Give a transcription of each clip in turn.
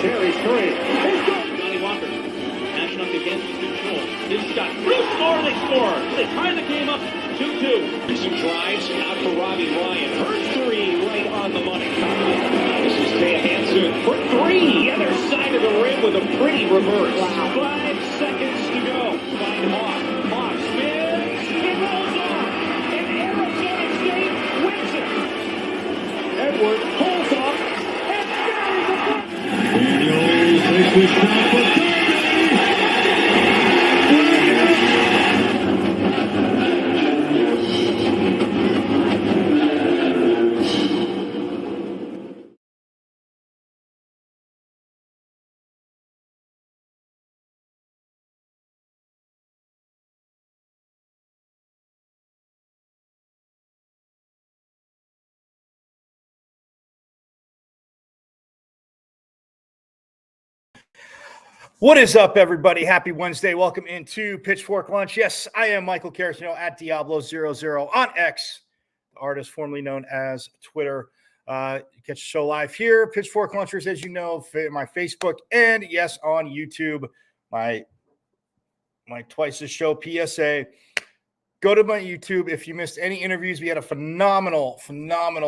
Cherry's three. He's good. Johnny Walker matching up against control. His shot. Bruce score. They score. They tie the game up 2-2. Some drives out for Robbie Ryan. Her three right on the money. This is Thea Hansen for three. Other side of the rim with a pretty reverse. Wow. 5 seconds to go. Find Hawk. Hawk spins. It rolls off. And Arizona State wins it. Edwards pulls off. And buries the front. Daniels takes the shot for 30. What is up, everybody? Happy Wednesday. Welcome into Pitchfork Lunch. Yes, I am Michael Caracino at Diablo00 on X, the artist formerly known as Twitter. You catch the show live here, Pitchfork Lunchers, as you know, my Facebook, and yes, on YouTube, my twice a show PSA. Go to my YouTube. If you missed any interviews, we had a phenomenal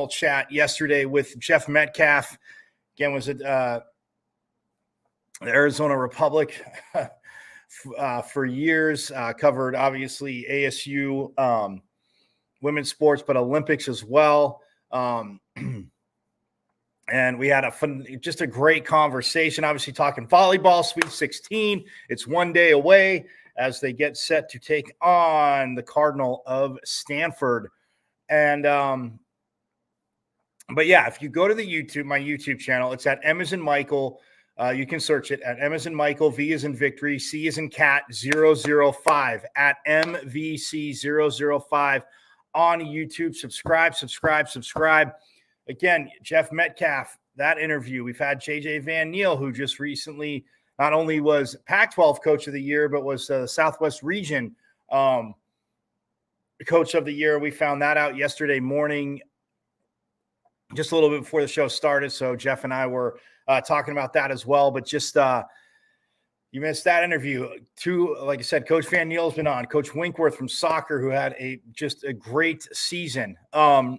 chat yesterday with Jeff Metcalf. Again, was it the Arizona Republic for years, covered obviously ASU women's sports, but Olympics as well. And we had just a great conversation, obviously talking volleyball, Sweet 16. It's one day away as they get set to take on the Cardinal of Stanford. And, but yeah, if you go to my YouTube channel, it's at M as in Michael. You can search it at M as in Michael, V as in Victory, C as in Cat 005 at MVC005 on YouTube. Subscribe. Again, Jeff Metcalf, that interview. We've had JJ Van Neal, who just recently not only was Pac-12 Coach of the Year, but was the Southwest Region Coach of the Year. We found that out yesterday morning, just a little bit before the show started. So Jeff and I were talking about that as well, but just you missed that interview. Like I said, Coach Van Neal's been on. Coach Winkworth from soccer, who had just a great season. Coach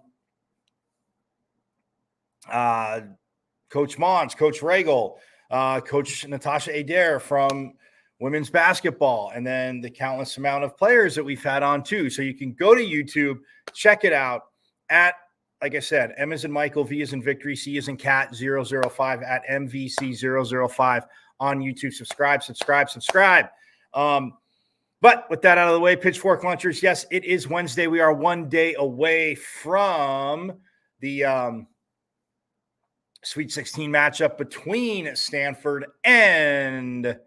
Mons, Coach Regal, Coach Natasha Adair from women's basketball, and then the countless amount of players that we've had on too. So you can go to YouTube, check it out at, like I said, M as in Michael, V as in Victory, C as in Cat 005 at MVC005 on YouTube. Subscribe. But with that out of the way, Pitchfork Lunchers, yes, it is Wednesday. We are one day away from the Sweet 16 matchup between Stanford and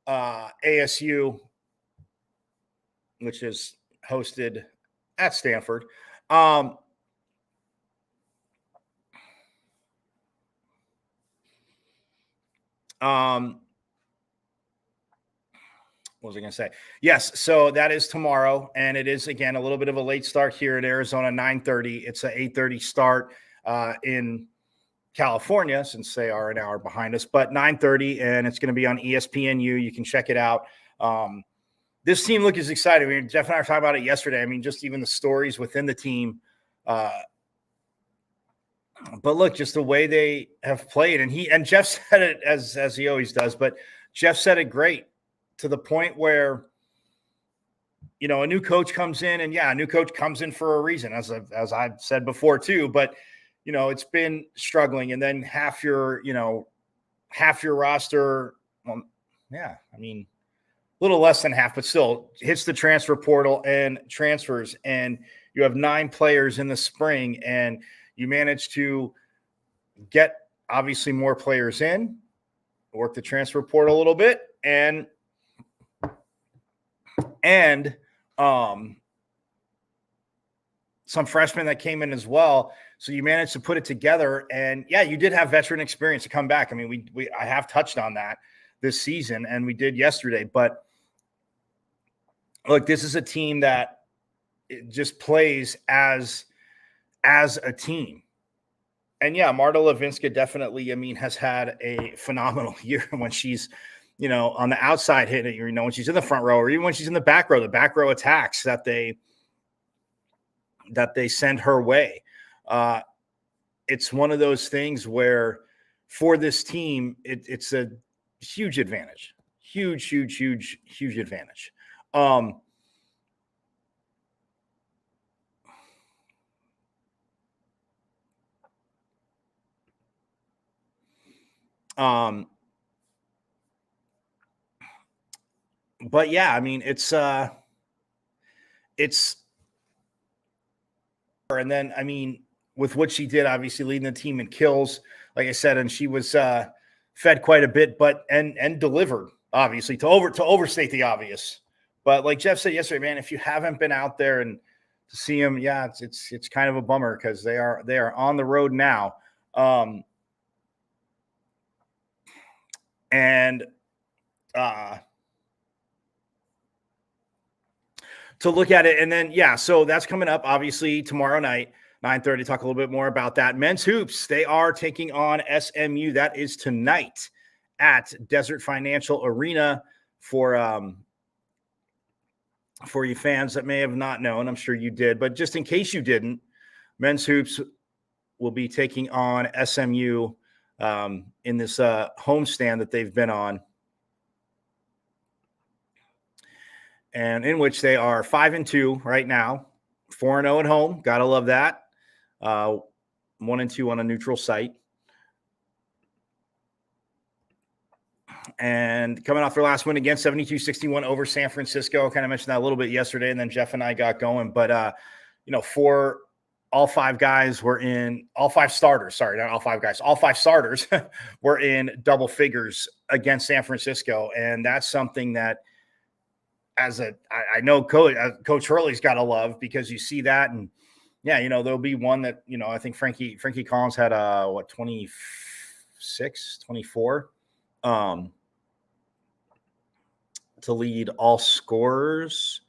ASU, which is hosted at Stanford. What was I going to say? Yes. So that is tomorrow. And it is, again, a little bit of a late start here in Arizona, 9:30. It's an 8:30 start in California, since they are an hour behind us, but 9:30, and it's going to be on ESPNU. You can check it out. This team looks exciting. I mean, Jeff and I were talking about it yesterday. I mean, just even the stories within the team, but look, just the way they have played, and Jeff said it as he always does, but Jeff said it great, to the point where, you know, a new coach comes in, and a new coach comes in for a reason, as I've said before too, but you know, it's been struggling, and then half your roster, a little less than half, but still hits the transfer portal and transfers, and you have 9 players in the spring, and you manage to get obviously more players in, work the transfer portal a little bit, and some freshmen that came in as well. So you managed to put it together, and you did have veteran experience to come back. I mean, I have touched on that this season, and we did yesterday, but look, this is a team that just plays as a team. And yeah, Marta Levinska definitely, I mean, has had a phenomenal year when she's, on the outside hitting, when she's in the front row, or even when she's in the back row attacks that they send her way. It's one of those things where for this team, it's a huge advantage, huge advantage. But yeah, I mean, it's, and then, I mean, with what she did, obviously leading the team in kills, like I said, and she was fed quite a bit, but and delivered, obviously, to overstate the obvious. But like Jeff said yesterday, man, if you haven't been out there and to see them, yeah, it's kind of a bummer because they are on the road now. And to look at it, and then so that's coming up obviously tomorrow night, 9:30. Talk a little bit more about that. Men's hoops, they are taking on SMU. That is tonight at Desert Financial Arena. For you fans that may have not known, I'm sure you did, but just in case you didn't, men's hoops will be taking on SMU in this homestand that they've been on, and in which they are 5-2 right now, 4-0 at home. Gotta love that. 1-2 on a neutral site. And coming off their last win against 72-61 over San Francisco. Kind of mentioned that a little bit yesterday, and then Jeff and I got going. But, for all five guys were in – all five starters – sorry, not all five guys. All five starters were in double figures against San Francisco. And that's something that I know Coach Hurley's got to love, because you see that. And, yeah, there'll be one that, I think Frankie Collins had 26, 24. To lead all scorers.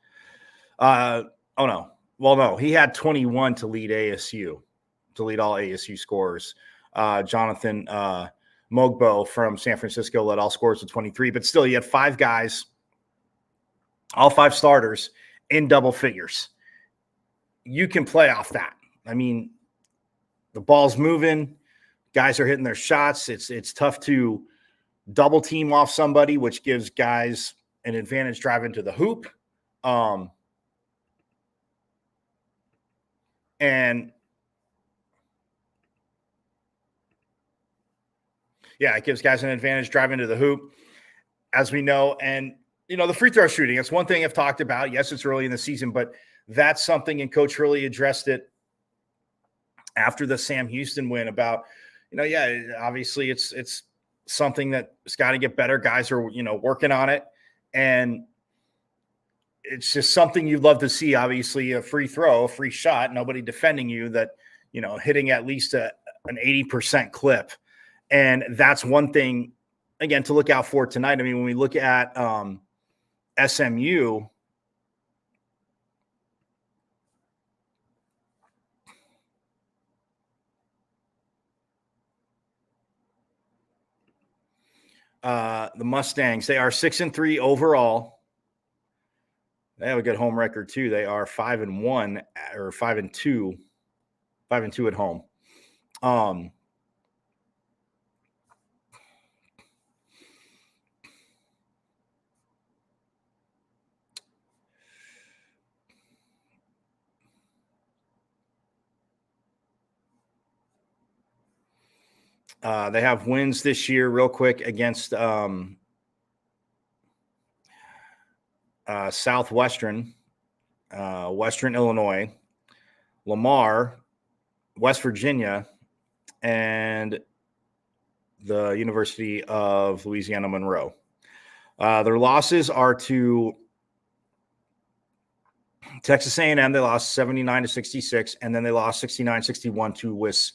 No, he had 21 to lead ASU, to lead all ASU scorers. Jonathan Mogbo from San Francisco led all scorers with 23, but still, you had five guys, all five starters in double figures. You can play off that. I mean, the ball's moving, guys are hitting their shots. It's tough to double team off somebody, which gives guys an advantage driving to the hoop. And it gives guys an advantage driving to the hoop, as we know. And, the free throw shooting, it's one thing I've talked about. Yes, it's early in the season, but that's something, and Coach Hurley addressed it after the Sam Houston win about, obviously it's something that's got to get better. Guys are, working on it. And it's just something you'd love to see. Obviously, a free throw, a free shot, nobody defending you, that, hitting at least an 80% clip. And that's one thing, again, to look out for tonight. I mean, when we look at SMU, the Mustangs, they are 6-3 overall. They have a good home record too. They are 5-1 or 5-2 at home. They have wins this year, real quick, against Southwestern, Western Illinois, Lamar, West Virginia, and the University of Louisiana Monroe. Their losses are to Texas A&M. They lost 79-66, and then they lost 69-61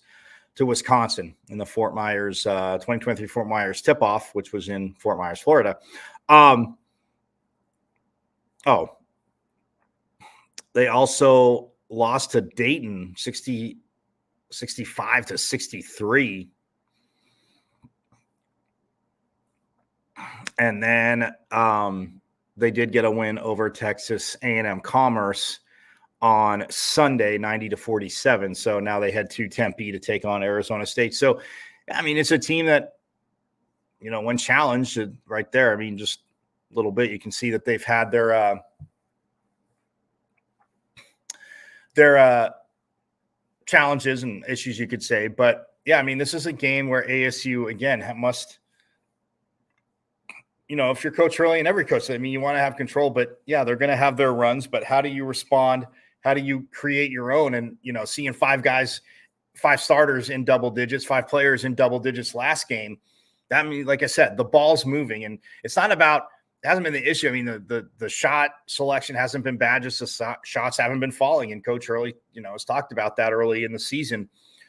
to Wisconsin in the Fort Myers 2023 Fort Myers tip-off, which was in Fort Myers, Florida. They also lost to Dayton 60 65-63. And then they did get a win over Texas A&M Commerce on Sunday, 90-47. So now they head to Tempe to take on Arizona State. So, I mean, it's a team that, when challenged right there, I mean, just a little bit, you can see that they've had their challenges and issues, you could say. But, yeah, I mean, this is a game where ASU, again, must – if you're Coach Hurley and every coach, I mean, you want to have control, but yeah, they're going to have their runs, but how do you respond? How do you create your own? And, seeing 5 starters in double digits, 5 players in double digits last game, that means, like I said, the ball's moving, and it's not about, it hasn't been the issue. I mean, the shot selection hasn't been bad, just the shots haven't been falling. And Coach Hurley, has talked about that early in the season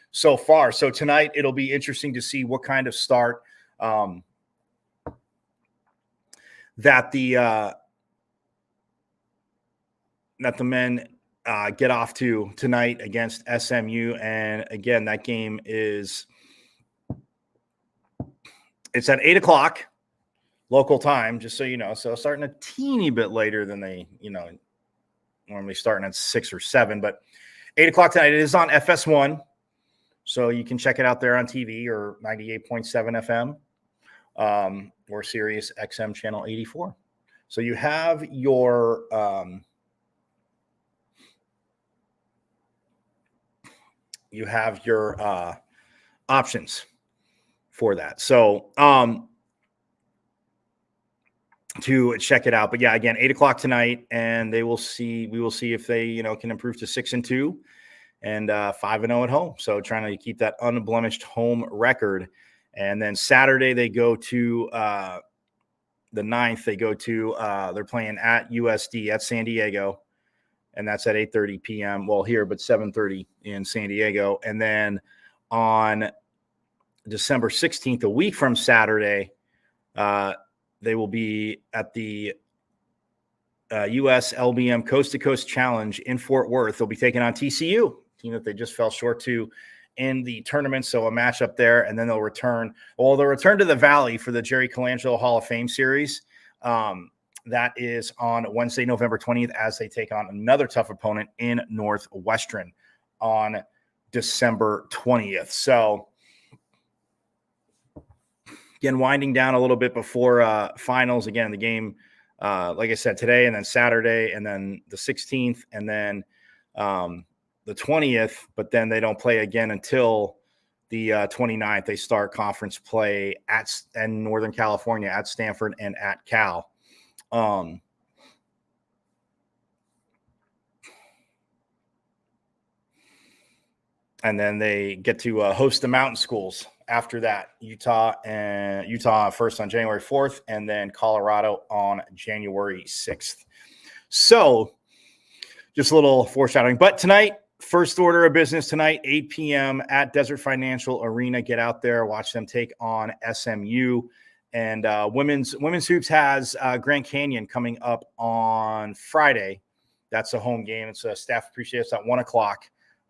so far. So tonight it'll be interesting to see what kind of start, that the men get off to tonight against SMU. And again, that game it's at 8:00 local time, just so you know. So starting a teeny bit later than they, normally starting at 6 or 7, but 8:00 tonight. It is on FS1, so you can check it out there on TV or 98.7 FM. Or Sirius XM channel 84. So you have your options for that. So to check it out. But yeah, again, 8:00 tonight, and we will see if they, can improve to 6-2 and 5-0 at home. So trying to keep that unblemished home record. And then Saturday they go to the 9th. They go to they're playing at USD at San Diego, and that's at 8:30 p.m. Well, here, but 7:30 in San Diego. And then on December 16th, a week from Saturday, they will be at the US LBM Coast to Coast Challenge in Fort Worth. They'll be taking on TCU, team that they just fell short to in the tournament. So a matchup there, and then they'll return to the Valley for the Jerry Colangelo Hall of Fame series. That is on Wednesday, November 20th, as they take on another tough opponent in Northwestern on December 20th. So again, winding down a little bit before finals. Again, the game, like I said, today, and then Saturday, and then the 16th, and then the 20th, but then they don't play again until the 29th. They start conference play in Northern California at Stanford and at Cal. And then they get to host the mountain schools after that. Utah first on January 4th, and then Colorado on January 6th. So just a little foreshadowing. But tonight, first order of business tonight, 8 p.m. at Desert Financial Arena. Get out there, watch them take on SMU. And women's hoops has Grand Canyon coming up on Friday. That's a home game. It's a staff appreciation. It's at 1:00.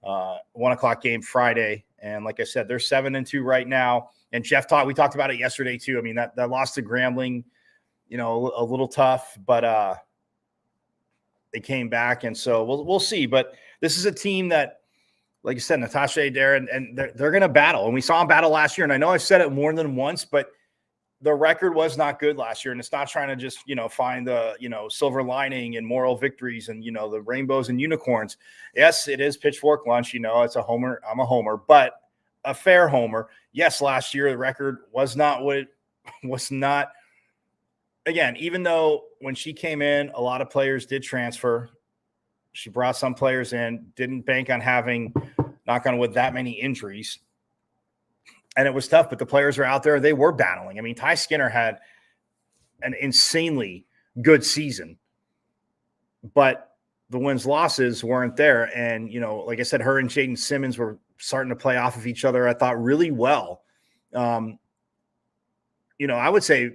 1:00 game Friday. And like I said, they're 7-2 right now. And we talked about it yesterday too. I mean, that loss to Grambling, a little tough, but they came back. And so we'll see. But this is a team that, like I said, Natasha Adair, and they're going to battle. And we saw them battle last year. And I know I've said it more than once, but the record was not good last year. And it's not trying to just, find the, silver lining and moral victories and, the rainbows and unicorns. Yes, it is pitchfork lunch. It's a homer. I'm a homer, but a fair homer. Yes, last year the record was not what it was not. Again, even though when she came in, a lot of players did transfer. She brought some players in, didn't bank on having, knock on wood, that many injuries. And it was tough, but the players are out there. They were battling. I mean, Ty Skinner had an insanely good season, but the wins-losses weren't there. And, like I said, her and Jaden Simmons were starting to play off of each other, I thought, really well. I would say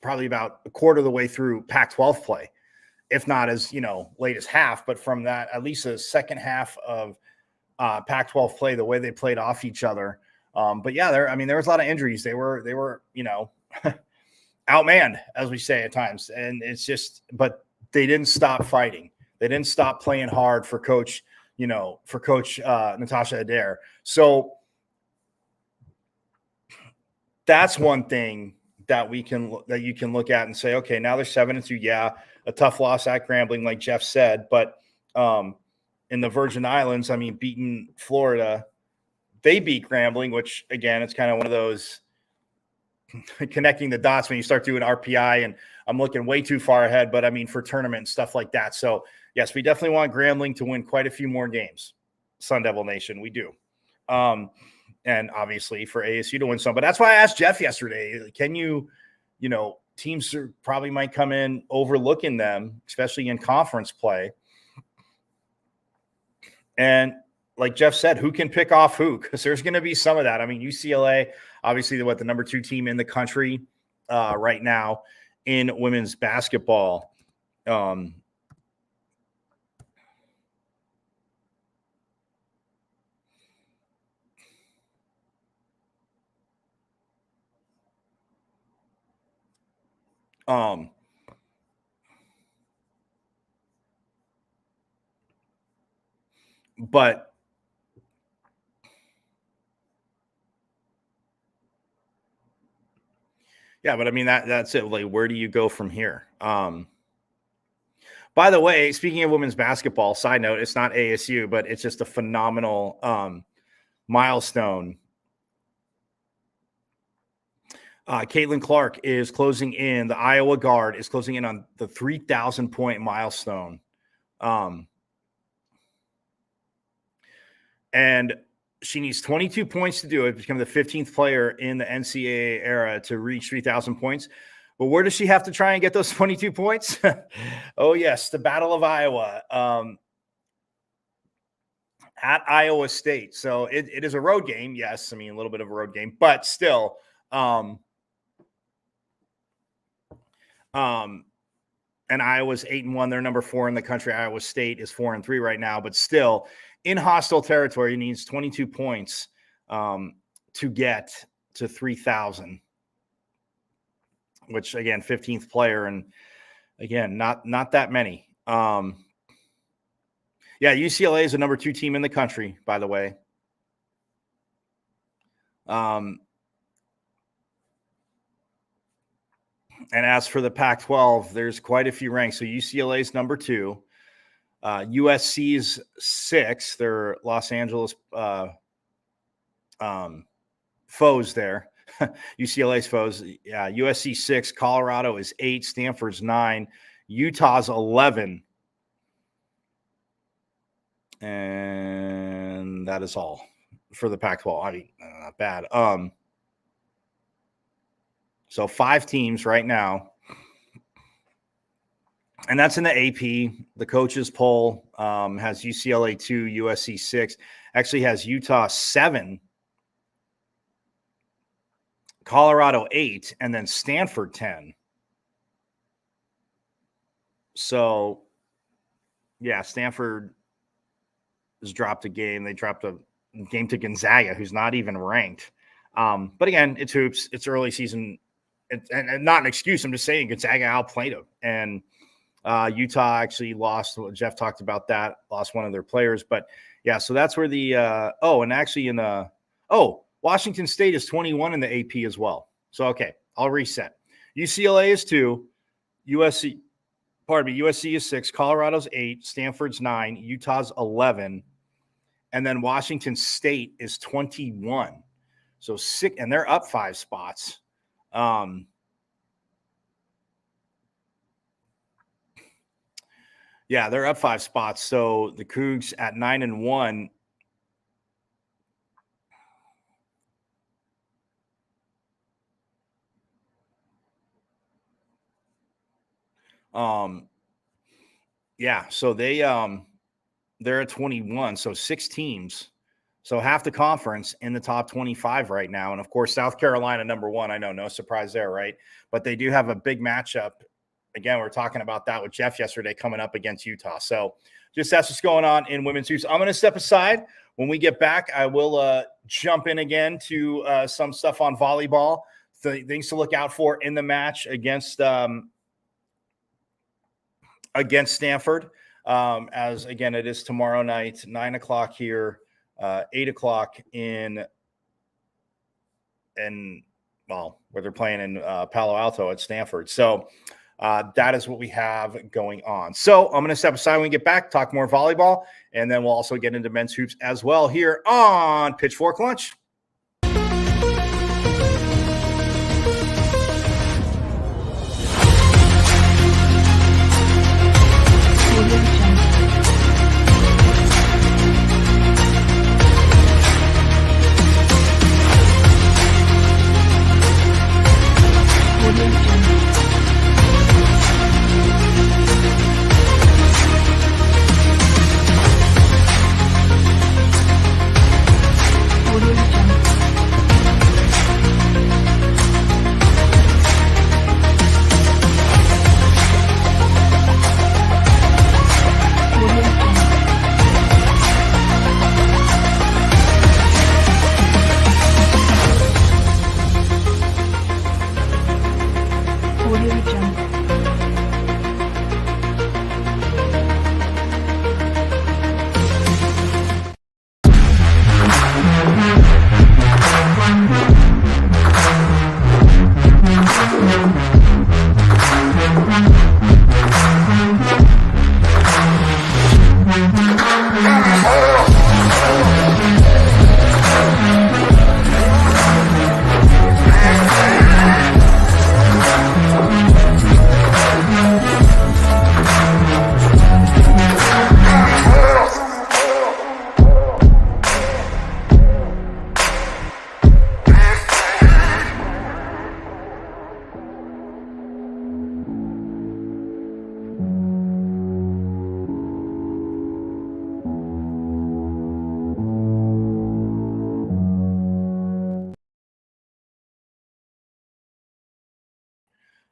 probably about a quarter of the way through Pac-12 play, if not as, late as half. But from that, at least the second half of Pac-12 play, the way they played off each other. But yeah, there was a lot of injuries. They were outmanned, as we say at times. And it's just, but they didn't stop fighting. They didn't stop playing hard for Coach Natasha Adair. So that's one thing that you can look at and say, okay, now they're 7-2. Yeah, a tough loss at Grambling, like Jeff said, but in the Virgin Islands, beating Florida, they beat Grambling, which again, it's kind of one of those connecting the dots when you start doing RPI, and I'm looking way too far ahead, but for tournament and stuff like that. So yes, we definitely want Grambling to win quite a few more games. Sun Devil Nation, we do. And obviously for ASU to win some, but that's why I asked Jeff yesterday, can teams probably might come in overlooking them, especially in conference play. And like Jeff said, who can pick off who? Because there's going to be some of that. UCLA, obviously, the number 2 team in the country right now in women's basketball. But yeah, but that's it. Like, where do you go from here? By the way, speaking of women's basketball, side note, it's not ASU, but it's just a phenomenal milestone. Caitlin Clark is closing in. The Iowa guard is closing in on the 3,000 point milestone. And she needs 22 points to do it, become the 15th player in the NCAA era to reach 3,000 points. But where does she have to try and get those 22 points? Oh, yes, the Battle of Iowa at Iowa State. So it is a road game. Yes, a little bit of a road game, but still. And Iowa's 8-1. They're number 4 in the country. Iowa State is 4-3 right now, but still in hostile territory, needs 22 points to get to 3,000, which again, 15th player. And again, not that many. Yeah. UCLA is the number 2 team in the country, by the way. And as for the Pac-12, there's quite a few ranks. So UCLA is number 2. USC's 6. They're Los Angeles foes there. UCLA's foes. Yeah, USC 6. Colorado is 8. Stanford's 9. Utah's 11. And that is all for the Pac-12. Not bad. So 5 teams right now. And that's in the AP. The coaches poll has UCLA 2, USC 6. Actually has Utah 7, Colorado 8, and then Stanford 10. So, yeah, Stanford has dropped a game. They dropped a game to Gonzaga, who's not even ranked. But again, it's hoops. It's early season. And not an excuse. I'm just saying Gonzaga outplayed them. And Utah actually lost. Jeff talked about that. Lost one of their players. But, yeah, so that's where the Washington State is 21 in the AP as well. So, okay, I'll reset. UCLA is 2. USC is 6. Colorado's 8. Stanford's 9. Utah's 11. And then Washington State is 21. So 6, and they're up 5 spots. Yeah, they're up 5 spots. So the Cougs at 9-1. Yeah, so they're at 21. So 6 teams. So half the conference in the top 25 right now. And of course, South Carolina, number 1. I know, no surprise there, right? But they do have a big matchup. Again, we were talking about that with Jeff yesterday coming up against Utah. So just that's what's going on in women's hoops. I'm going to step aside. When we get back, I will jump in again to some stuff on volleyball, things to look out for in the match against Stanford. As again, it is tomorrow night, 9:00 here, 8:00 where they're playing in Palo Alto at Stanford. So that is what we have going on. So I'm going to step aside when we get back, talk more volleyball, and then we'll also get into men's hoops as well here on Pitchfork Lunch.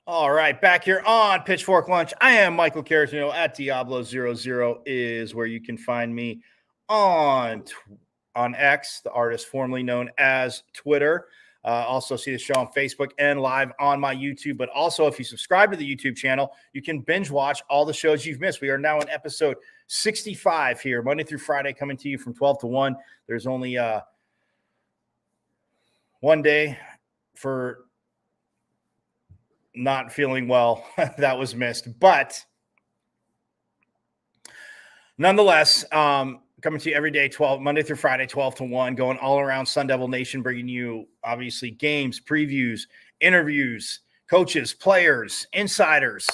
All right, back here on Pitchfork Lunch. I am Michael Caratino at Diablo00 is where you can find me on X, the artist formerly known as Twitter. Also see the show on Facebook and live on my YouTube. But also, if you subscribe to the YouTube channel, you can binge watch all the shows you've missed. We are now in episode 65 here, Monday through Friday, coming to you from 12 to 1. There's only one day for not feeling well that was missed, but nonetheless, coming to you every day, Monday through Friday, 12 to 1, going all around Sun Devil Nation, bringing you obviously games, previews, interviews, coaches, players, insiders,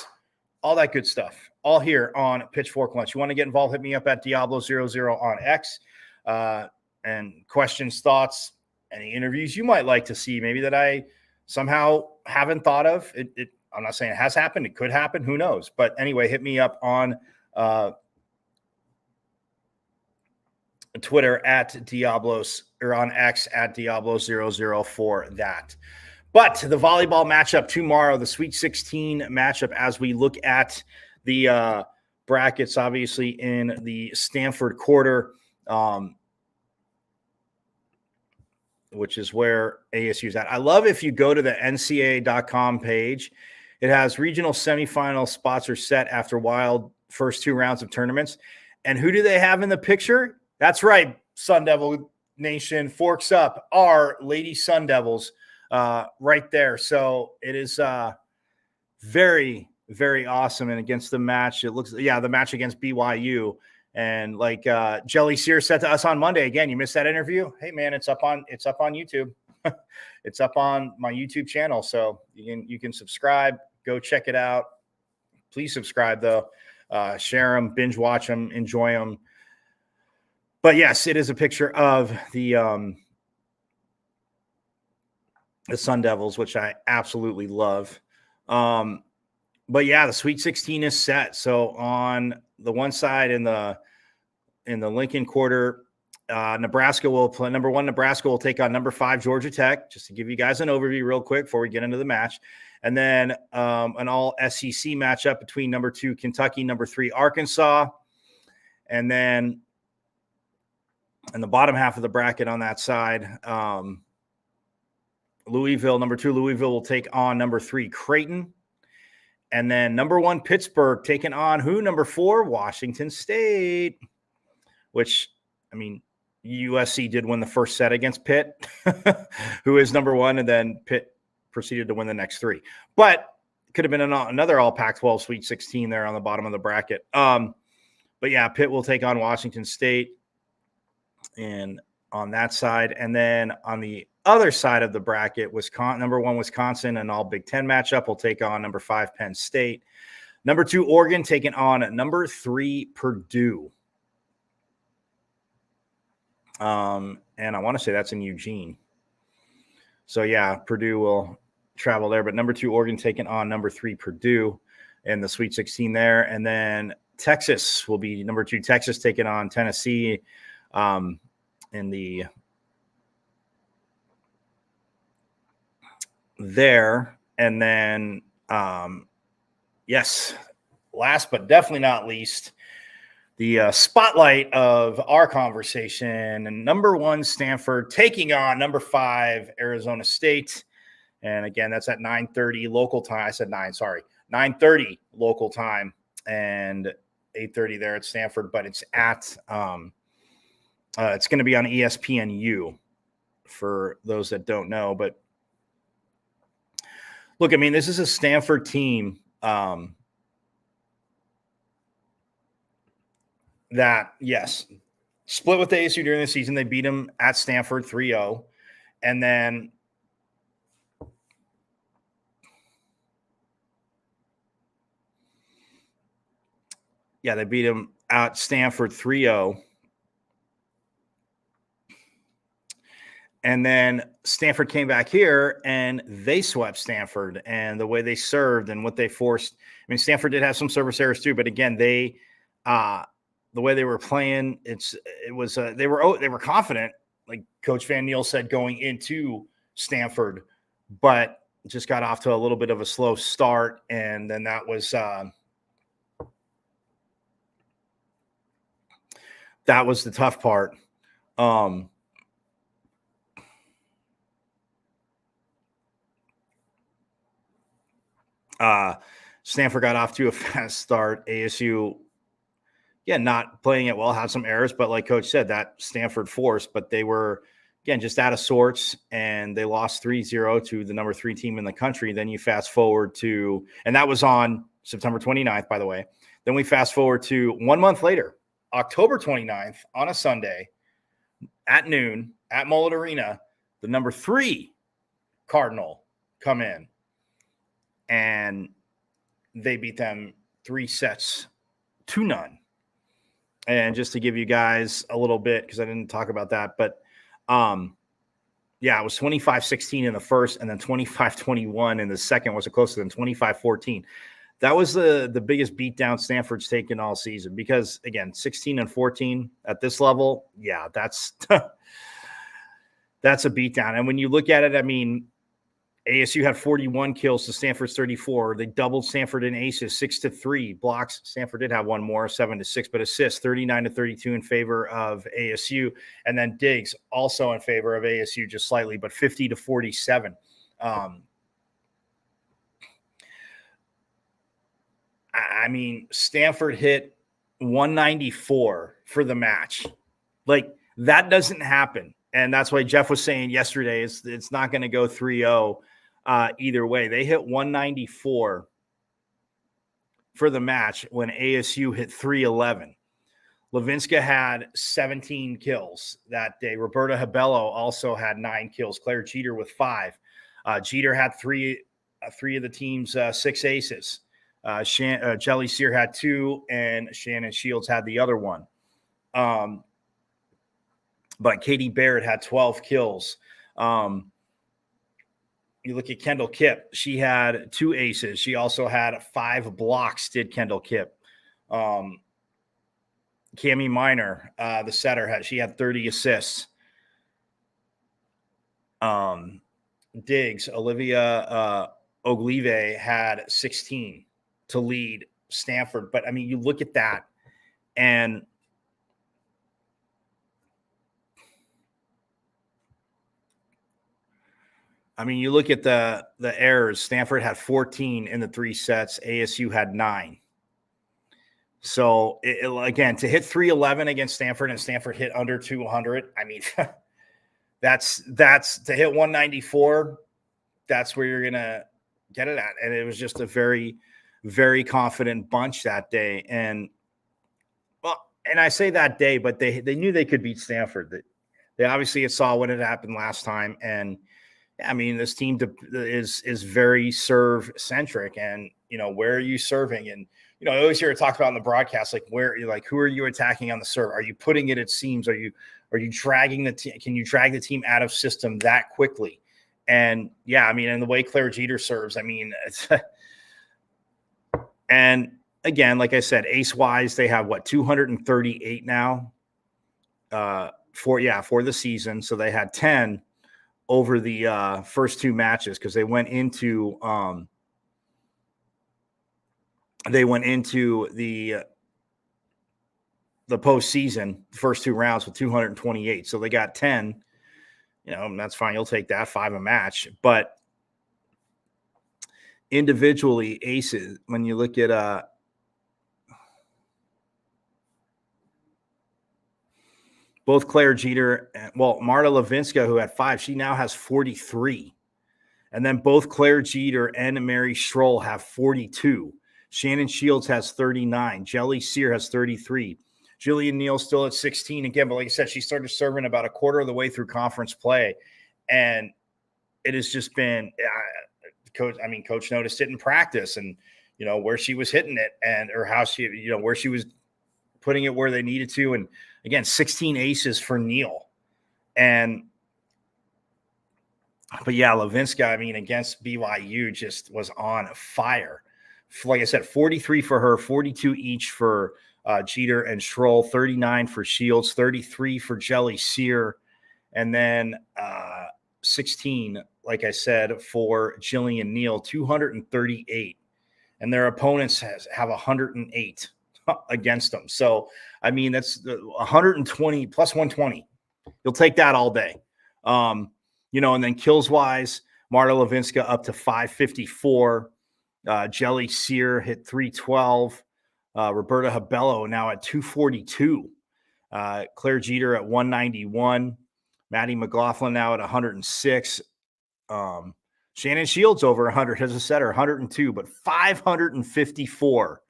all that good stuff, all here on Pitchfork Lunch. You want to get involved, hit me up at Diablo00 on X, and questions, thoughts, any interviews you might like to see, maybe that I somehow haven't thought of. I'm not saying it has happened. It could happen. Who knows? But anyway, hit me up on Twitter at Diablos, or on X at Diablo00 for that. But the volleyball matchup tomorrow, the Sweet 16 matchup, as we look at the brackets, obviously in the Stanford quarter, which is where ASU's at. I love if you go to the NCAA.com page, it has regional semifinal spots are set after wild first two rounds of tournaments. And who do they have in the picture? That's right, Sun Devil Nation, forks up, our Lady Sun Devils right there. So it is very, very awesome. And against the match, it looks, the match against BYU. And like Jelly Sear said to us on Monday, again, you missed that interview. Hey man, it's up on YouTube. It's up on my YouTube channel. So you can subscribe, go check it out. Please subscribe though. Share them, binge watch them, enjoy them. But yes, it is a picture of the Sun Devils, which I absolutely love. But yeah, the Sweet 16 is set. So on the one side in the Lincoln quarter, Nebraska will play. Number 1, Nebraska will take on number 5, Georgia Tech, just to give you guys an overview real quick before we get into the match. And then an all SEC matchup between number 2, Kentucky, number 3, Arkansas. And then And the bottom half of the bracket on that side, Louisville, number 2, Louisville will take on number 3, Creighton. And then number 1, Pittsburgh taking on who? Number 4, Washington State, which, I mean, USC did win the first set against Pitt, who is number 1, and then Pitt proceeded to win the next 3. But could have been another all Pac-12 Sweet 16 there on the bottom of the bracket. But yeah, Pitt will take on Washington State and on that side. And then on the other side of the bracket, number 1, Wisconsin, an all Big Ten matchup, will take on number 5, Penn State. Number 2, Oregon, taking on number 3, Purdue. And I want to say that's in Eugene. So yeah, Purdue will travel there, but number 2, Oregon taking on number 3, Purdue in the Sweet 16 there. And then Texas will be number 2, Texas taking on Tennessee in the there. And then, yes, last but definitely not least, the spotlight of our conversation, and number 1, Stanford taking on number 5, Arizona State. And again, that's at 9:30 local time. I said 9:30 local time and 8:30 there at Stanford, but it's at, it's going to be on ESPNU for those that don't know. But look, I mean, this is a Stanford team that, yes, split with the ASU during the season. They beat them at Stanford 3-0. And then they beat them at Stanford 3-0. And then Stanford came back here and they swept Stanford, and the way they served and what they forced. I mean, Stanford did have some service errors too, but again, they the way they were playing, they were confident, like Coach Van Niel said, going into Stanford, but just got off to a little bit of a slow start, and then that was the tough part. Stanford got off to a fast start. ASU, not playing it well, had some errors, but like Coach said, that Stanford force, but they were, again, just out of sorts, and they lost 3-0 to the number 3 team in the country. Then you fast forward to, and that was on September 29th, by the way. Then we fast forward to 1 month later, October 29th, on a Sunday at noon at Mullet Arena, the number 3 Cardinal come in, and they beat them 3-0. And just to give you guys a little bit, because I didn't talk about that, but it was 25-16 in the first, and then 25-21 in the second. Was it closer than 25-14? That was the biggest beatdown Stanford's taken all season, because, again, 16-14 at this level, that's that's a beatdown. And when you look at it, I mean, ASU had 41 kills to Stanford's 34. They doubled Stanford in aces, 6-3. Blocks, Stanford did have one more, 7-6, but assists, 39-32 in favor of ASU. And then digs, also in favor of ASU, just slightly, but 50-47. I mean, Stanford hit 194 for the match. Like, that doesn't happen. And that's why Jeff was saying yesterday, it's not going to go 3-0 either way. They hit 194 for the match when ASU hit 311. Levinska had 17 kills that day. Roberta Habello also had 9 kills. Claire Jeter with 5. Jeter had three of the team's 6 aces. Jelly Sear had 2, and Shannon Shields had the other one. But Katie Barrett had 12 kills. You look at Kendall Kipp. She had 2 aces. She also had 5 blocks, did Kendall Kipp. Cami Minor, the setter, she had 30 assists. Diggs, Olivia Oglive had 16 to lead Stanford. But, I mean, you look at that, and I mean, you look at the errors. Stanford had 14 in the 3 sets. ASU had 9. So, again, to hit 311 against Stanford and Stanford hit under 200, I mean, that's to hit 194, that's where you're going to get it at. And it was just a very, very confident bunch that day. And, well, and I say that day, but they knew they could beat Stanford. They obviously saw what had happened last time. And, I mean, this team is very serve centric, and where are you serving? And I always hear it talked about in the broadcast, like who are you attacking on the serve? Are you putting it at seams? Are you dragging the team? Can you drag the team out of system that quickly? And yeah, I mean, and the way Claire Jeter serves, I mean, it's and again, like I said, ace wise, they have 238 now for the season. So they had 10 over the first 2 matches, because they went into the postseason, the first 2 rounds with 228. So they got 10. That's fine. You'll take that 5 a match. But individually, aces, when you look at both Claire Jeter, Marta Levinska, who had 5, she now has 43. And then both Claire Jeter and Mary Schroll have 42. Shannon Shields has 39. Jelly Sear has 33. Jillian Neal still at 16 again. But like I said, she started serving about a quarter of the way through conference play. And it has just been Coach noticed it in practice, and, where she was hitting it, or how she, where she was putting it where they needed to. And again, 16 aces for Neal. But yeah, Levinska, I mean, against BYU just was on fire. Like I said, 43 for her, 42 each for Jeter and Schroll, 39 for Shields, 33 for Jelly Sear, and then 16, like I said, for Jillian Neal, 238. And their opponents have 108 against them. So, I mean, that's 120 plus 120. You'll take that all day. And then kills wise, Marta Levinska up to 554. Jelly Sear hit 312. Roberta Habello now at 242. Claire Jeter at 191. Maddie McLaughlin now at 106. Shannon Shields over 100 as a setter, 102, but 554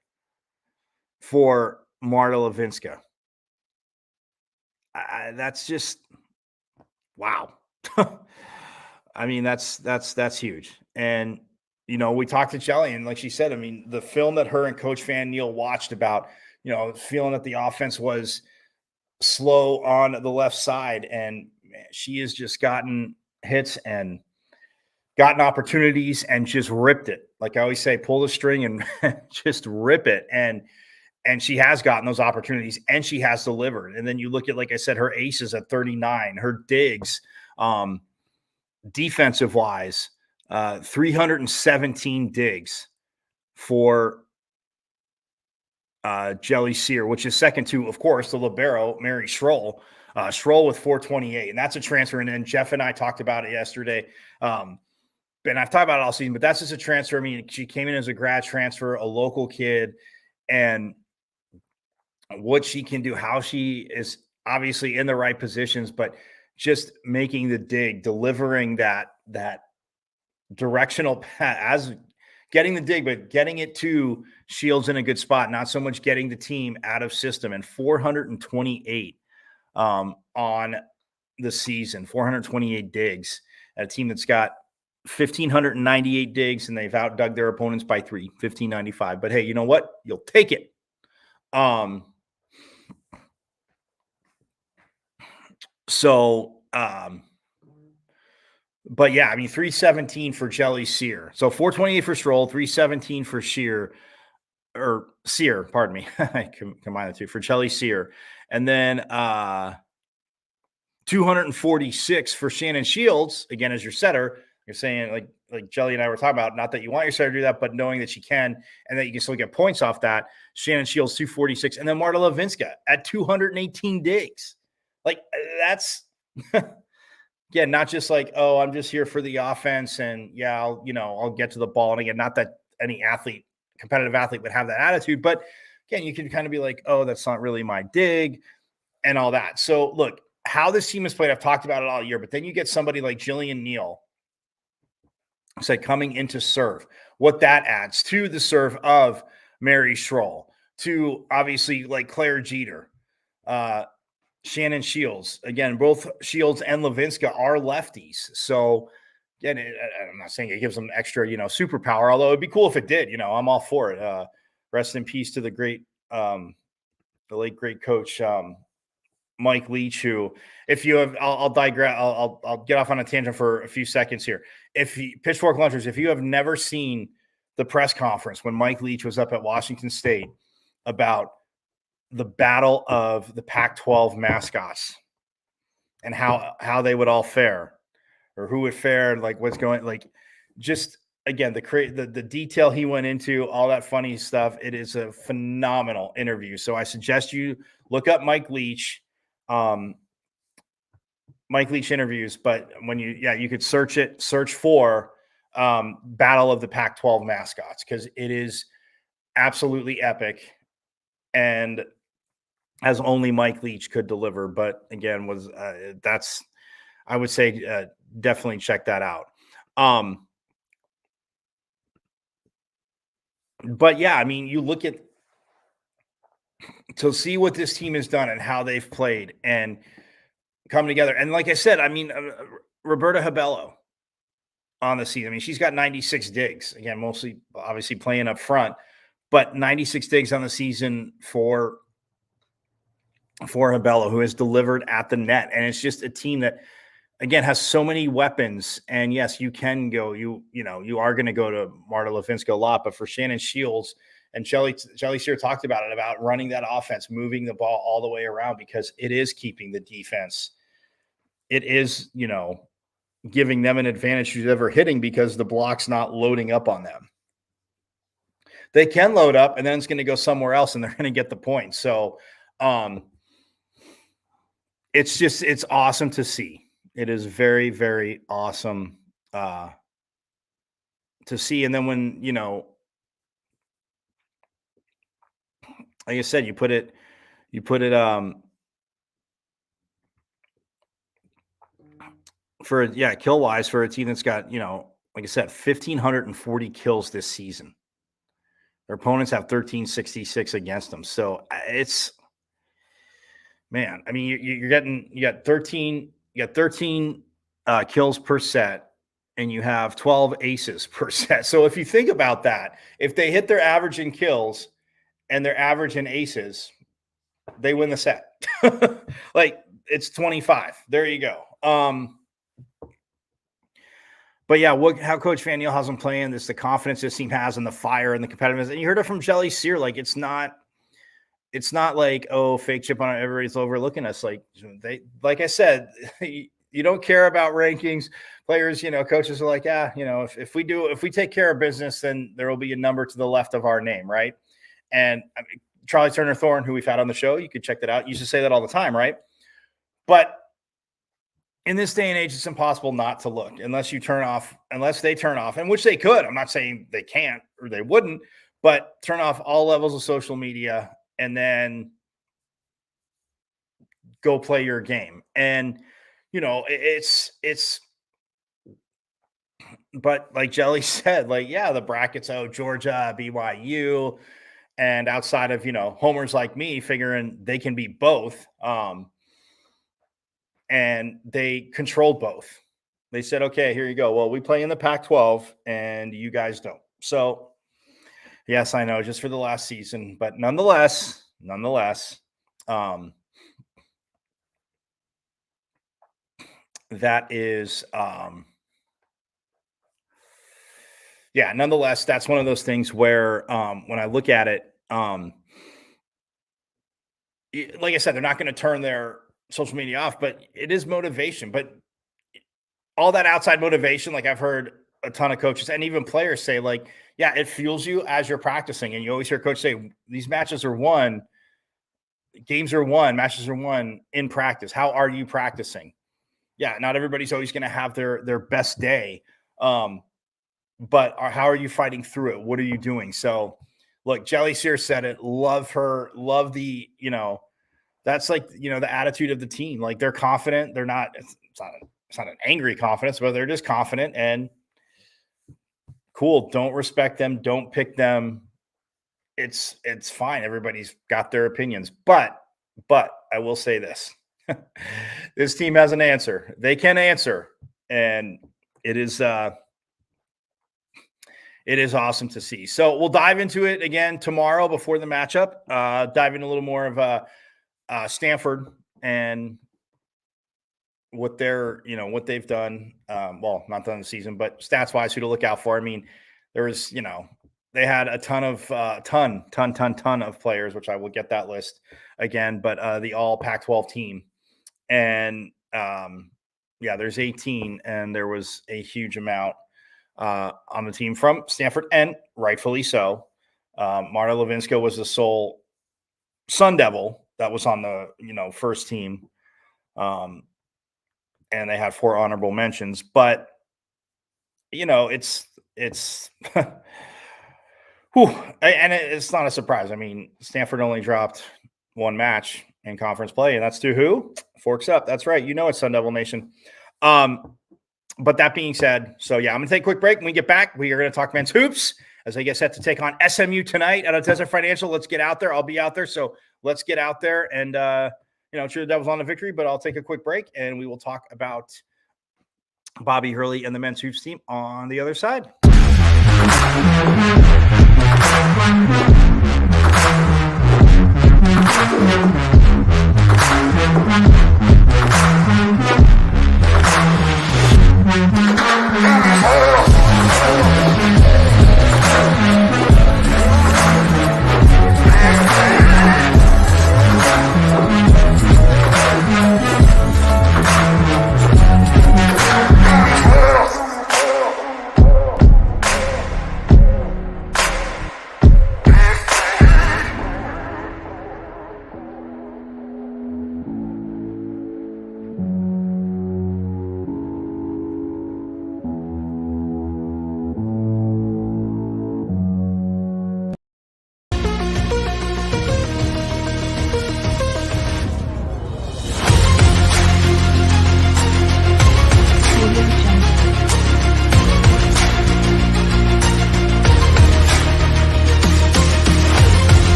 for Marta Levinska. That's just wow. I mean, that's huge. And we talked to Jelly, and like she said, I mean, the film that her and Coach Van Neal watched about, feeling that the offense was slow on the left side, and she has just gotten hits and gotten opportunities and just ripped it. Like I always say, pull the string and just rip it. And she has gotten those opportunities, and she has delivered. And then you look at, like I said, her aces at 39, her digs, defensive wise, 317 digs for Jelly Sear, which is second to, of course, the libero, Mary Schroll. Schroll with 428, and that's a transfer. And then Jeff and I talked about it yesterday. And I've talked about it all season, but that's just a transfer. I mean, she came in as a grad transfer, a local kid, and what she can do, how she is obviously in the right positions, but just making the dig, delivering that directional as getting the dig, but getting it to Shields in a good spot, not so much getting the team out of system. And 428 on the season, 428 digs at a team that's got 1,598 digs, and they've outdug their opponents by 3, 1,595. But hey, you know what? You'll take it. But yeah, I mean, 317 for Jelly Sear. So 428 for Stroll, 317 for Sear, pardon me. I combine the two for Jelly Sear. And then 246 for Shannon Shields, again, as your setter. You're saying, like Jelly and I were talking about, not that you want your setter to do that, but knowing that she can and that you can still get points off that. Shannon Shields, 246. And then Marta Levinska at 218 digs. Like, that's Yeah, not just like, oh, I'm just here for the offense and yeah, I'll get to the ball. And again, not that any competitive athlete would have that attitude, but again, you can kind of be like, oh, that's not really my dig and all that. So look, how this team has played, I've talked about it all year, but then you get somebody like Jillian Neal, said coming into serve, what that adds to the serve of Mary Schroll, to obviously like Claire Jeter, Shannon Shields. Again, both Shields and Levinska are lefties. So again, I'm not saying it gives them extra, superpower, although it'd be cool if it did. I'm all for it. Rest in peace to the late great coach, Mike Leach, who, if you have, I'll digress. I'll get off on a tangent for a few seconds here. Pitchfork Lunchers, if you have never seen the press conference when Mike Leach was up at Washington State about the battle of the Pac-12 mascots and how they would all fare, or who would fare, like what's going, like, just again, the detail he went into, all that funny stuff. It is a phenomenal interview. So I suggest you look up Mike Leach interviews, but when you could search for Battle of the Pac-12 mascots, because it is absolutely epic and as only Mike Leach could deliver. But again, I would say definitely check that out. But yeah, I mean, you look at to see what this team has done and how they've played and come together. And like I said, I mean, Roberta Habello on the season. I mean, she's got 96 digs. Again, mostly obviously playing up front, but 96 digs on the season for Habello, who has delivered at the net. And it's just a team that, again, has so many weapons. And yes, you can go, you are going to go to Marta Levinska a lot, but for Shannon Shields and Shelly Sear talked about it, about running that offense, moving the ball all the way around, because it is keeping the defense. It is, giving them an advantage who's ever hitting, because the block's not loading up on them. They can load up and then it's going to go somewhere else and they're going to get the point. So it's awesome to see. It is very, very awesome to see. And then when, like I said, you put it kill wise, for a team that's got, like I said, 1,540 kills this season. Their opponents have 1,366 against them. So it's, man, I mean, you got 13 kills per set, and you have 12 aces per set. So if you think about that, if they hit their average in kills and their average in aces, they win the set. Like, it's 25. There you go. But yeah, how Coach Van Neal has them playing, this, the confidence this team has, and the fire and the competitiveness. And you heard it from Shelly Sear. Like, it's not like, oh, fake chip on it, everybody's overlooking us. Like I said, you don't care about rankings. Players, coaches are like, if we take care of business, then there will be a number to the left of our name, right? And I mean, Charlie Turner Thorne, who we've had on the show, you could check that out. You used to say that all the time, right? But in this day and age, it's impossible not to look unless they turn off, and which they could. I'm not saying they can't or they wouldn't, but turn off all levels of social media and then go play your game. And, but like Jelly said, like, yeah, the brackets, Georgia, BYU, and outside of, homers like me figuring they can be both, and they controlled both. They said, okay, here you go. Well, we play in the Pac-12 and you guys don't. So yes, I know, just for the last season, but nonetheless, that is, nonetheless, that's one of those things where, when I look at it, like I said, they're not going to turn their social media off, but it is motivation. But all that outside motivation, like I've heard a ton of coaches and even players say, like, yeah, it fuels you as you're practicing. And you always hear coach say, these matches are won, games are won, matches are won in practice. How are you practicing? yeah, not everybody's always going to have their best day. But how are you fighting through it? What are you doing? So look, Jelly Sear said it. Love her. Love the, that's like, the attitude of the team. Like they're confident. They're not, it's not an angry confidence, but they're just confident and cool. Don't respect them. Don't pick them. It's fine. Everybody's got their opinions, but I will say this. This team has an answer. They can answer. And it is awesome to see. So we'll dive into it again tomorrow before the matchup. Dive in a little more of Stanford and what what they've done. Well, not done the season, but stats wise, who to look out for. I mean, there was, they had a ton of players, which I will get that list again, but the all Pac-12 team. And there's 18, and there was a huge amount on the team from Stanford, and rightfully so. Marta Levinska was the sole Sun Devil that was on the first team, and they had 4 honorable mentions. But it's whew, and it's not a surprise. I mean, Stanford only dropped 1 match in conference play, and that's to who? Forks Up. That's right. It's Sun Devil Nation. But that being said, so yeah, I'm going to take a quick break. When we get back, we are going to talk men's hoops as they get set to take on SMU tonight at Desert Financial. Let's get out there. I'll be out there. So let's get out there and, cheer the Devils on the victory. But I'll take a quick break and we will talk about Bobby Hurley and the men's hoops team on the other side.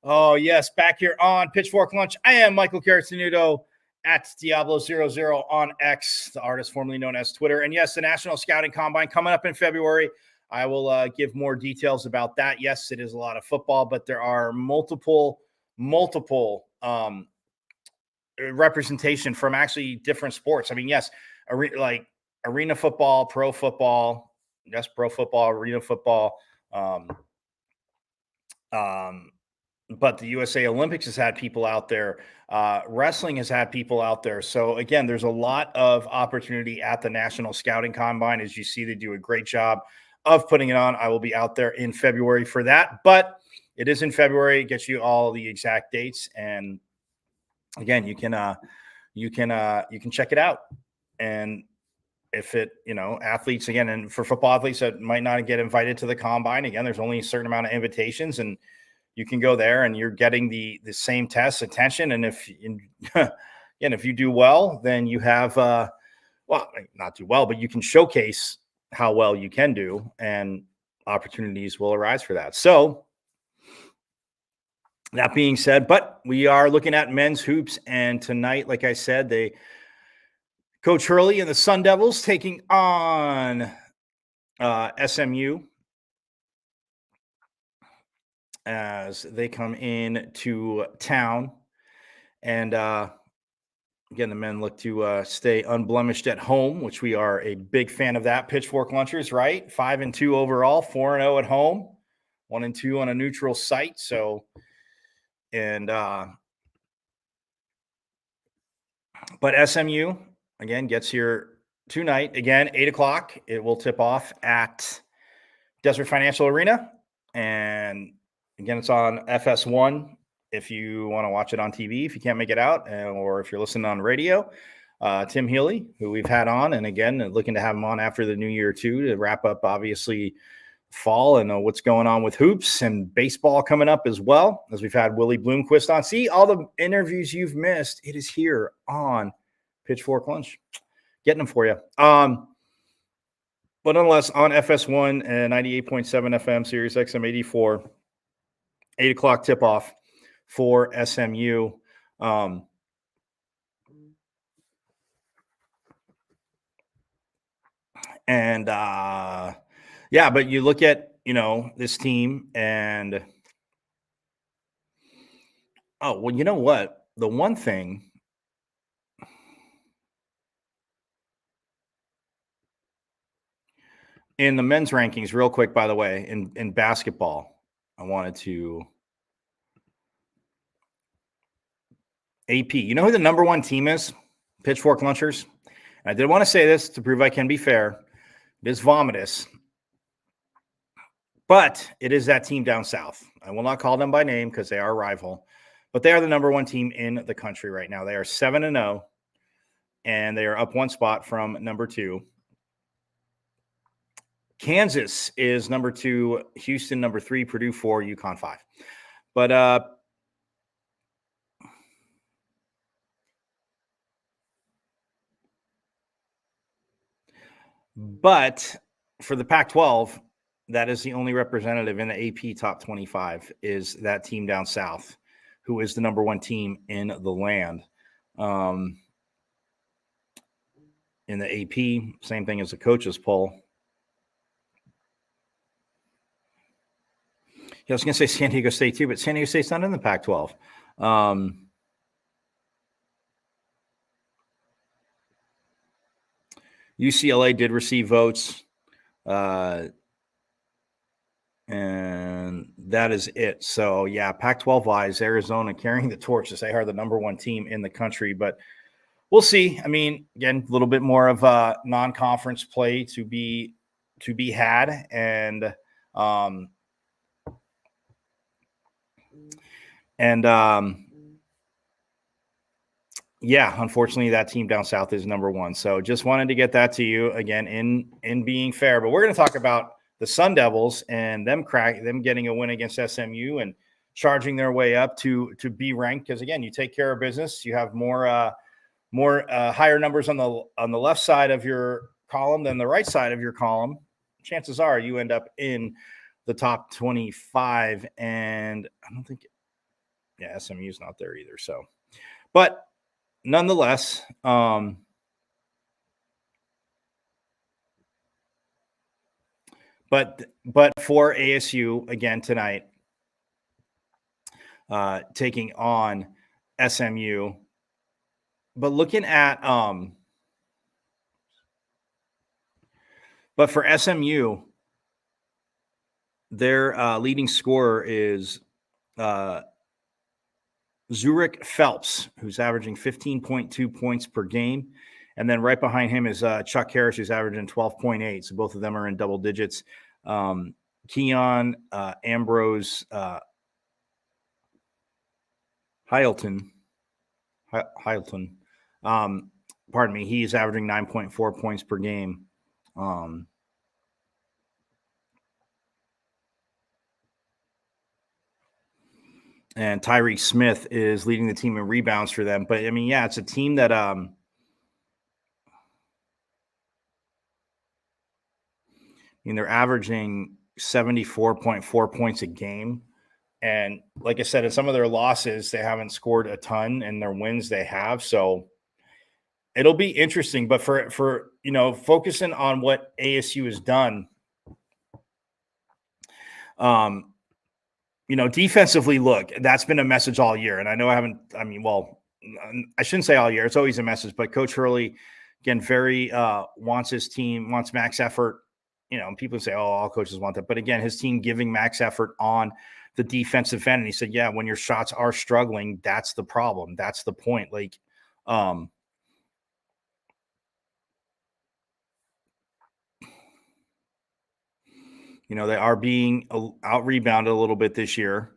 Oh, yes, back here on Pitchfork Lunch. I am Michael Caratenuto at Diablo00 on X, the artist formerly known as Twitter. And yes, the National Scouting Combine coming up in February. I will give more details about that. Yes, it is a lot of football, but there are multiple representation from actually different sports. I mean, yes, like arena football, pro football, yes, pro football, arena football. But the USA Olympics has had people out there. Wrestling has had people out there. So again, there's a lot of opportunity at the National Scouting Combine. As you see, they do a great job of putting it on. I will be out there in February for that, but it is in February. It gets you all the exact dates. And again, you can check it out. And if it, athletes again, and for football athletes that might not get invited to the combine, again, there's only a certain amount of invitations, and you can go there and you're getting the same test attention. And if you do well, then you have, not do well, but you can showcase how well you can do, and opportunities will arise for that. So that being said, but we are looking at men's hoops, and tonight, like I said, Coach Hurley and the Sun Devils taking on SMU as they come in to town. And again, the men look to stay unblemished at home, which we are a big fan of that. Pitchfork Lunchers, right? 5-2 overall, 4-0 at home, 1-2 on a neutral site. So, and but SMU again gets here tonight. Again, 8:00. It will tip off at Desert Financial Arena, and again, it's on FS1. If you want to watch it on TV, if you can't make it out, or if you're listening on radio, Tim Healy, who we've had on, and again, looking to have him on after the new year too, to wrap up obviously fall and what's going on with hoops and baseball coming up as well, as we've had Willie Bloomquist on. See, all the interviews you've missed, it is here on Pitchfork Lunch, getting them for you. But nonetheless, on FS1 and 98.7 FM, Sirius XM 84, 8:00 tip-off for SMU. Yeah, but you look at, this team and, oh, well, you know what? The one thing in the men's rankings, real quick, by the way, in basketball, I wanted to AP. You know who the number one team is? Pitchfork Lunchers. And I did want to say this to prove I can be fair. It is Vomitus. But it is that team down south. I will not call them by name because they are a rival. But they are the number one team in the country right now. They are 7-0. And they are up one spot from number 2. Kansas is number 2, Houston number 3, Purdue 4, UConn 5. But for the Pac-12, that is the only representative in the AP top 25 is that team down south, who is the number one team in the land. In the AP, same thing as the coaches poll. I was going to say San Diego State too, but San Diego State's not in the Pac-12. UCLA did receive votes, and that is it. So, yeah, Pac-12 wise, Arizona carrying the torch as they are the number one team in the country. But we'll see. I mean, again, a little bit more of a non-conference play to be had, and yeah, unfortunately, that team down south is number one. So just wanted to get that to you again in being fair. But we're going to talk about the Sun Devils and them getting a win against SMU and charging their way up to be ranked. Because again, you take care of business, you have more higher numbers on the left side of your column than the right side of your column. Chances are you end up in the top 25, and I don't think. Yeah, SMU's not there either. So, but nonetheless, but for ASU again tonight, taking on SMU, but looking at but for SMU, their leading scorer is Zurich Phelps, who's averaging 15.2 points per game. And then right behind him is Chuck Harris, who's averaging 12.8. So both of them are in double digits. Keon Ambrose Hyleton, pardon me, he's averaging 9.4 points per game. And Tyree Smith is leading the team in rebounds for them. But, I mean, yeah, it's a team that they're averaging 74.4 points a game. And like I said, in some of their losses, they haven't scored a ton, and their wins they have. So it'll be interesting. But for focusing on what ASU has done Defensively, look, that's been a message all year. And I know I shouldn't say all year. It's always a message, but Coach Hurley, again, very wants his team, wants max effort. People say, oh, all coaches want that. But again, his team giving max effort on the defensive end. And he said, yeah, when your shots are struggling, that's the problem. That's the point. Like, they are being out-rebounded a little bit this year.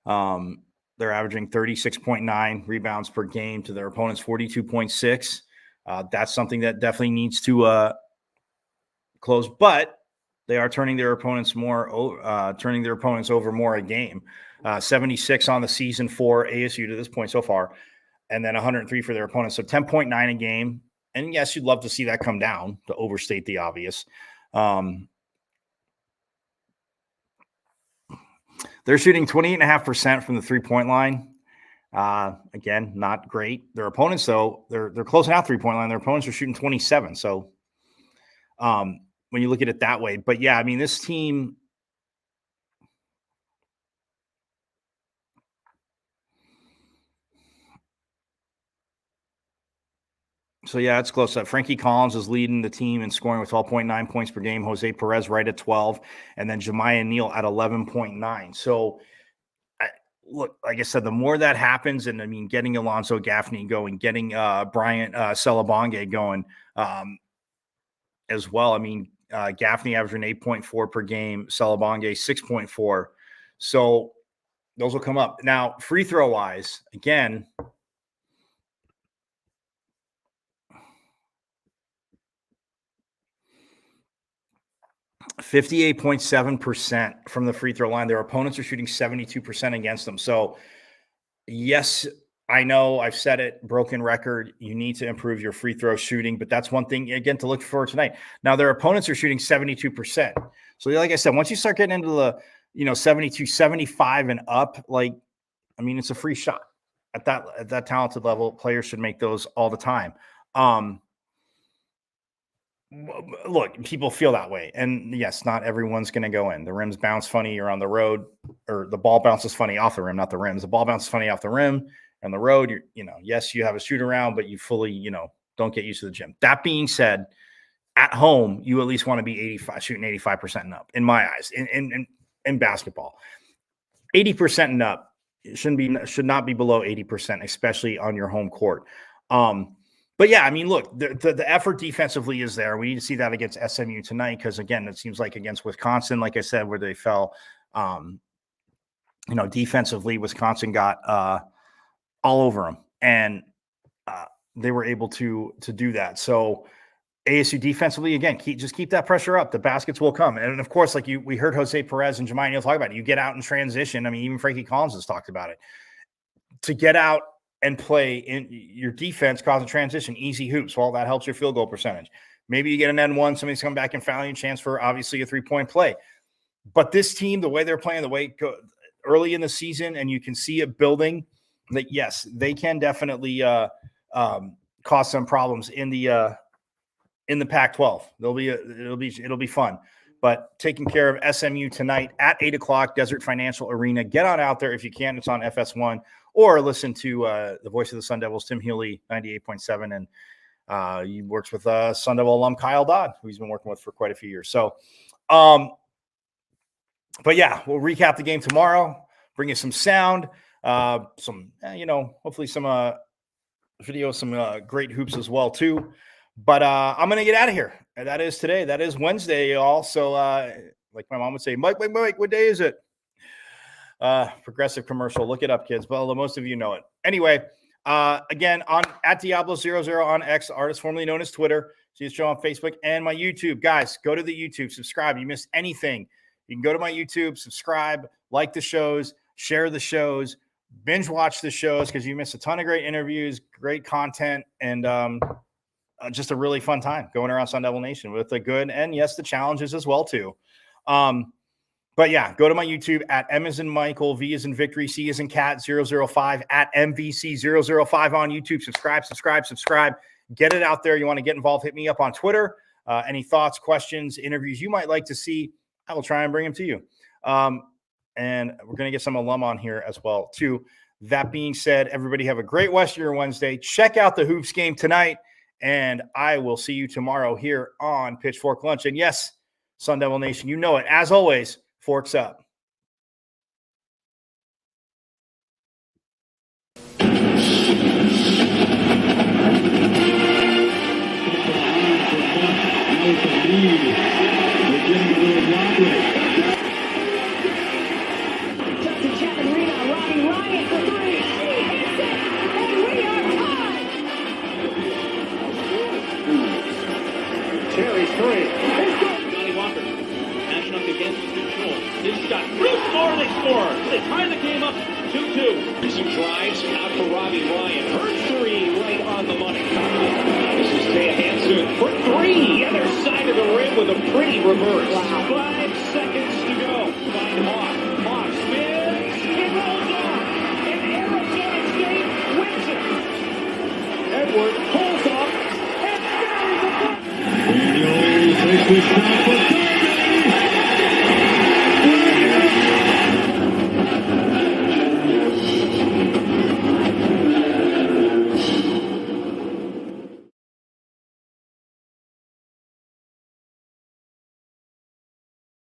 They're averaging 36.9 rebounds per game to their opponent's 42.6. That's something that definitely needs to close, but they are turning their opponents over more a game. 76 on the season for ASU to this point so far, and then 103 for their opponents. So 10.9 a game. And yes, you'd love to see that come down, to overstate the obvious. They're shooting 28.5% from the 3-point line. Again, not great. Their opponents, though, they're closing out 3-point line. Their opponents are shooting 27. So when you look at it that way, but yeah, I mean, this team. So yeah, it's close up. Frankie Collins is leading the team in scoring with 12.9 points per game. Jose Perez right at 12, and then Jemiah Neal at 11.9. So look, like I said, the more that happens, and I mean, getting Alonzo Gaffney going, getting Bryant Celebonge going as well. I mean, Gaffney averaging 8.4 per game, Celebonge 6.4. So those will come up. Now, free throw wise, again, 58.7% from the free throw line. Their opponents are shooting 72% against them. So, yes, I know I've said it, broken record. You need to improve your free throw shooting, but that's one thing, again, to look for tonight. Now, their opponents are shooting 72%. So, like I said, once you start getting into the 72, 75 and up, like, I mean, it's a free shot. At that talented level, players should make those all the time. Look, people feel that way. And yes, not everyone's going to go in. The rims bounce funny. You're on the road, or the ball bounces funny off the rim, not the rims. The ball bounces funny off the rim. On the road, yes, you have a shoot around, but you fully, don't get used to the gym. That being said, at home, you at least want to be shooting 85% and up, in my eyes, in basketball. 80% and up should not be below 80%, especially on your home court. But yeah, I mean, look, the effort defensively is there. We need to see that against SMU tonight, because again, it seems like against Wisconsin, like I said, where they fell, defensively, Wisconsin got all over them, and they were able to do that. So ASU defensively, again, keep that pressure up. The baskets will come, and of course, like we heard Jose Perez and Jemiah Neal talk about it. You get out in transition. I mean, even Frankie Collins has talked about it. To get out and play in your defense, causing transition, easy hoops. Well, that helps your field goal percentage. Maybe you get an N1, somebody's coming back and fouling you, chance for obviously a 3-point play. But this team, the way they're playing, the way early in the season, and you can see it building, that yes, they can definitely cause some problems in the Pac-12. It'll be fun. But taking care of SMU tonight at 8:00, Desert Financial Arena. Get on out there if you can. It's on FS1. Or listen to the voice of the Sun Devils, Tim Healy, 98.7. And he works with Sun Devil alum Kyle Dodd, who he's been working with for quite a few years. So, but yeah, we'll recap the game tomorrow, bring you some sound, hopefully some video, some great hoops as well, too. But I'm going to get out of here. And that is today. That is Wednesday, y'all. So like my mom would say, Mike, what day is it? Progressive commercial. Look it up, kids. Well, most of you know it. Anyway, again, at Diablo00 on X, artist formerly known as Twitter. See the show on Facebook and my YouTube. Guys, go to the YouTube, subscribe. You missed anything, you can go to my YouTube, subscribe, like the shows, share the shows, binge watch the shows, because you missed a ton of great interviews, great content, and just a really fun time going around Sun Devil Nation with the good and, yes, the challenges as well, too. But yeah, go to my YouTube at M as in Michael, V as in Victory, C as in Cat 005 at MVC 005 on YouTube. Subscribe. Get it out there. You want to get involved, hit me up on Twitter. Any thoughts, questions, interviews you might like to see, I will try and bring them to you. and we're going to get some alum on here as well, too. That being said, everybody have a great rest of your Wednesday. Check out the Hoops game tonight, and I will see you tomorrow here on Pitchfork Lunch. And yes, Sun Devil Nation, you know it. As always, forks up. Cherry's three. Johnny Walker. Action up against control. His shot. Bruce score. They score. They tie the game up 2-2. Some drives out for Robbie Ryan. Her three right on the money. This is Taya Hansen for three. Other side of the rim with a pretty reverse. Wow. 5